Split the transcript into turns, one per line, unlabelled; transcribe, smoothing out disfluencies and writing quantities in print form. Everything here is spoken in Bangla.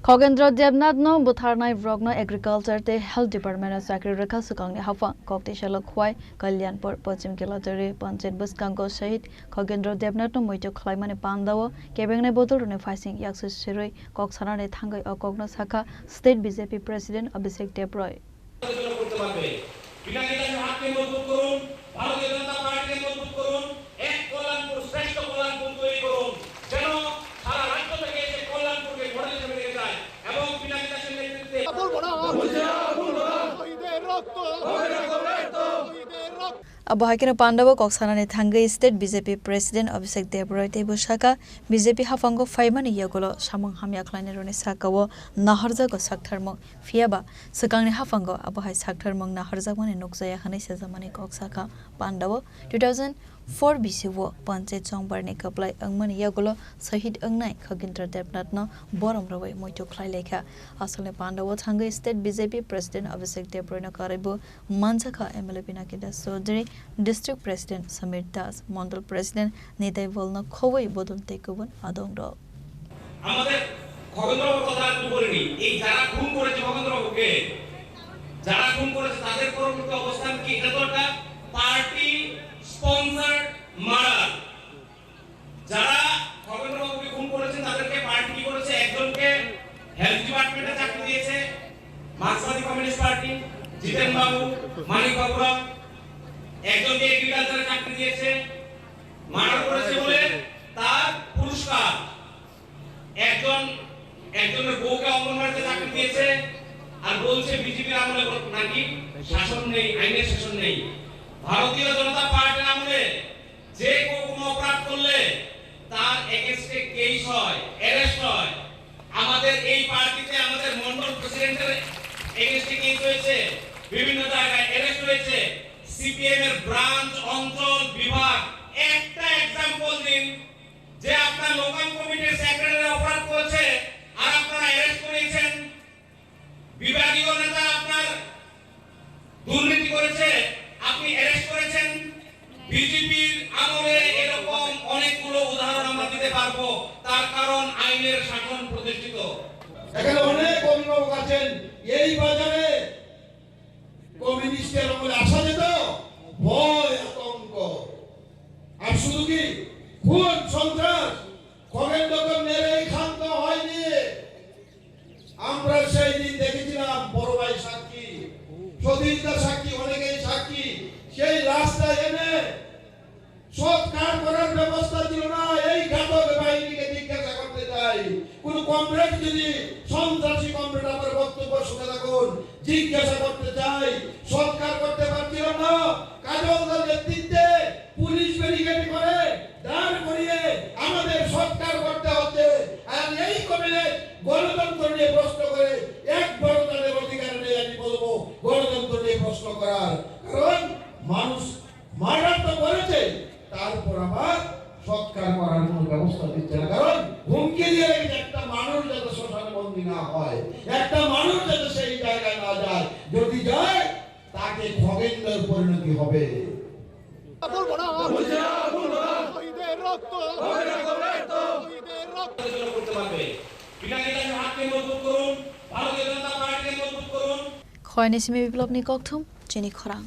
Khogendra Debnath no Butharnai Vrogno Agriculture te Health Department Sakri Rekha Sukangni Hafa Kokti Shalok Khwai Kalyanpur Pachim Kilatari Panchet Buskango Shahid Khogendra Debnath no Moito Khlaimane Pandawo Kebengne Botul ne Facing Yaksu Shiroi Koksanane Thangai Okogno Saka State BJP President Abhishek Debroy Abahakina Pandawa Koksanane Thangai State BJP President Abhishek Debroy Tebo Shaka BJP Hafango Faimani Yagolo Shamong Hamya Klainerone Sakawo Naharja go Saktharmong Fiaba Sakangni Hafango Abahai Saktharmong Naharja Wane Nokzaya Hane Sezamani Koksaka Pandawa 2004 BCW Panchet Chongbarne Kaplai Angmani Yagolo Sahid Angnai Khogendra Debnath no Borom Rawai Moito Khlai Lekha Asale Pandawa Thangai State BJP President Abhishek Debroy no Karibu Manchaka MLA Pinakida Sodri District President Samir Das, Mandal President Nitai Volno Khowai Bodon Tekubun Adongro.
আমাদের খগেন্দ্রবাবুর কথা একটু বলিনি এই যারা খুন করেছে খগেন্দ্রবাবুকে যারা খুন করেছে তাদের পরবর্তী অবস্থান কি এটা তো একটা পার্টি স্পন্সরড মার্ডার যারা খগেন্দ্রবাবুকে খুন করেছেন তাদেরকে পার্টি কি করেছে একজনকে হেলথ ডিপার্টমেন্টে চাকরি দিয়েছে মার্কসবাদী কমিউনিস্ট পার্টি জিতেন বাবু মানিক বাবুরা একজনকে এগ্রিকালচারে চাকরি দিয়েছে মার্ডার করেছে বলে তার পুরস্কার একজনের বউকে অঙ্গনওয়াড়িতে চাকরি দিয়েছে আর বলছে বিজেপির আমলে নাকি শাসন নেই আইনের শাসন নেই ভারতীয় জনতা পার্টির আমলে যে কোনো অপরাধ করলে তার এগেইনস্টে কেস হয় অ্যারেস্ট হয় আমাদের এই পার্টিতে আমাদের মন্ডল প্রেসিডেন্টের এগেইনস্টে কেস হয়েছে বিভিন্ন জায়গায় অ্যারেস্ট হয়েছে সিপিএম এর ব্রাঞ্চ অঞ্চল বিভাগ একটা एग्जांपल দিন যে আপনার লোকাল কমিটির সেক্রেটারি অপরাধ করেছে আর আপনারা অ্যারেস্ট করেছেন বিভাগীয় নেতা আপনার দুর্নীতি করেছে আপনি অ্যারেস্ট করেছেন বিজেপির আমলে এরকম অনেকগুলো উদাহরণ আমরা দিতে পারবো তার কারণ আইনের শাসন প্রতিষ্ঠিত
এখানে অনেক অভিভাবক আছেন এই বাজারে কমিউনিস্টের আমলে আসা যেত ভয় আতঙ্ক আর শুধু কি খুন সন্ত্রাস খগেন্দ্রকে মেরে ক্ষান্ত হয়নি আমরা সেই দিন দেখেছিলাম বড় ভাই সাক্ষী সতীর্থা সাক্ষী অনেকেই সাক্ষী সেই রাস্তায় এনে সৎকার করার ব্যবস্থা ছিল না এই ঘাতক বাহিনীকে জিজ্ঞাসা করতে চাই কোন কমরেড যদি সন্ত্রাসী কমরেড আমার বক্তব্য শুনে থাকুন জিজ্ঞাসা করতে চাই সৎকার করতে পারছিল না কাজলদার নেতৃত্বে পুলিশ ব্যারিকেড করে দাঁড় করিয়ে আমাদের সৎকার করতে হচ্ছে আর এই কমিউনিস্ট গণতন্ত্র নিয়ে প্রশ্ন করে একবার তাদের অধিকার নেই আমি বলবো গণতন্ত্র নিয়ে প্রশ্ন করার কারণ মানুষ মার্ডার তো করেছে তারপর আবার সৎকার করার কোনো ব্যবস্থা দিচ্ছে না কারণ হুমকি দিয়ে রেখেছে একটা মানুষ যাতে শ্মশানে বন্দী না হয় একটা মানুষ যাতে সেই জায়গায় না যায় যদি যায় তাকে খগেন্দ্রের পরিণতি হবে
বলবো না শহীদের রক্ত করতে পারবে বিনাকিটা হাতকে মজবুত করুন ভারতীয় জনতা পার্টিকে মজবুত করুন
Khoine Simi Biplop ni Kokthum Chini Khorang